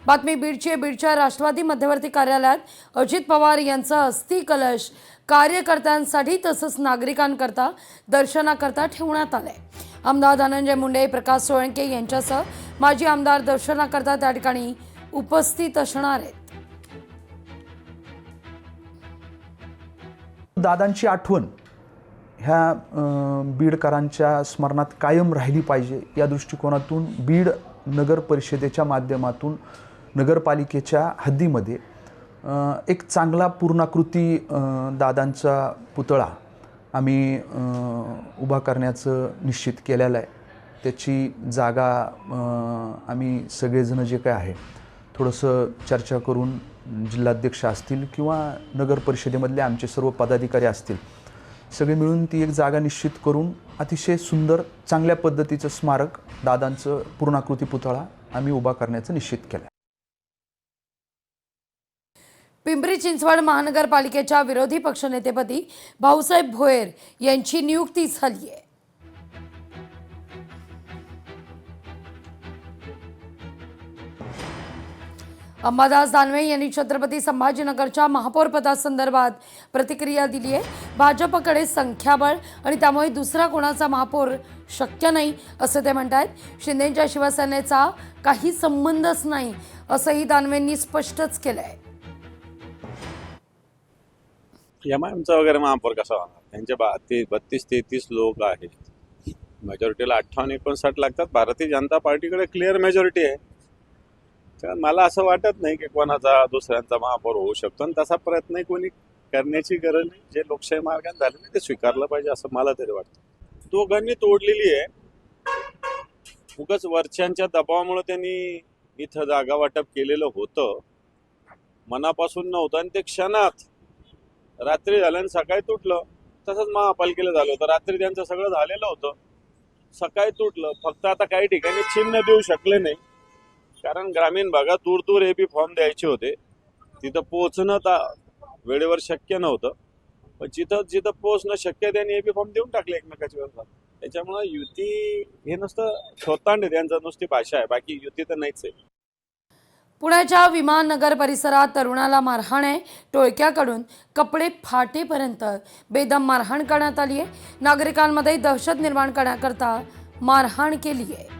बातमी बीडची आहे। बीडच्या राष्ट्रवादी मध्यवर्ती कार्यालयात अजित पवार यांचा अस्थि कलश कार्यकर्त्यांसाठी तसंच नागरिकांकरता दर्शनाकरता ठेवण्यात आलाय। आमदार धनंजय मुंडे, प्रकाश सोळंके यांच्यासह माजी आमदार दर्शनाकरता त्या ठिकाणी उपस्थित असणार आहेत। दादांची आठवण ह्या बीडकरांच्या स्मरणात कायम राहिली पाहिजे या दृष्टिकोनातून बीड नगर परिषदेच्या माध्यमातून नगरपालिकेच्या हद्दीमध्ये एक चांगला पूर्णाकृती दादांचा पुतळा आम्ही उभा करण्याचं निश्चित केलेलं आहे। त्याची जागा आम्ही सगळेजण जे काय आहे थोडंसं चर्चा करून जिल्हाध्यक्ष असतील किंवा नगर परिषदेमधले आमचे सर्व पदाधिकारी असतील सगळे मिळून ती एक जागा निश्चित करून अतिशय सुंदर चांगल्या पद्धतीचं स्मारक दादांचं पूर्णाकृती पुतळा आम्ही उभा करण्याचं निश्चित केलं। पिंपरी चिंचवड महानगरपालिकेच्या विरोधी पक्षनेतेपदी भाऊसाहेब भोयर यांची नियुक्ती झाली आहे। अंबादास दानवे यांनी छत्रपती संभाजीनगरच्या महापौर पदासंदर्भात प्रतिक्रिया दिली आहे। भाजपकडे संख्याबळ आणि त्यामुळे दुसरा कोणाचा महापौर शक्य नाही असं ते म्हणतात। शिंदेंच्या शिवसेनेचा काही संबंधच नाही असंही दानवेंनी स्पष्टच केलंय। एमआयएमचा वगैरे महापौर कसा होणार? त्यांचे 32-33 लोक आहेत, मेजॉरिटीला 58-59 लागतात। भारतीय जनता पार्टीकडे क्लिअर मेजॉरिटी आहे। तर मला असं वाटत नाही की कोणाचा दुसऱ्यांचा महापौर होऊ शकतो आणि तसा प्रयत्नही कोणी करण्याची गरज नाही। जे लोकशाही मार्गाने झालेले ते स्वीकारलं पाहिजे असं मला तरी वाटतं। दोघांनी तोडलेली आहे, उगाच वरच्यांच्या दबावामुळे त्यांनी इथं जागा वाटप केलेलं होतं, मनापासून नव्हतं आणि ते क्षणात रात्री झालं आणि सकाळी तुटलं। तसंच महापालिकेला झालं होतं, रात्री त्यांचं सगळं झालेलं होतं, सकाळी तुटलं। फक्त आता काही ठिकाणी चिन्ह देऊ शकले नाही कारण ग्रामीण भागात दूर दूर हे बी फॉर्म द्यायचे होते, तिथं पोहोचणं वेळेवर शक्य नव्हतं। पण जिथं पोहोचणं शक्य त्यांनी हे बी फॉर्म देऊन टाकले एकमेकाच्या विरोधात। त्याच्यामुळे युती हे नुसतं स्वतःने त्यांचं नुसती भाषा आहे, बाकी युती तर नाहीच आहे। पुण्याच्या विमाननगर परिसरात तरुणाला मारहाण आहे। टोळक्याकडून कपडे फाटेपर्यंत बेदम मारहाण करण्यात आली आहे। नागरिकांमध्ये दहशत निर्माण करण्याकरता मारहाण केली आहे।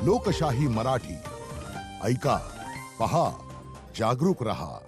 लोकशाही मराठी ऐका, पहा, जागरूक रहा।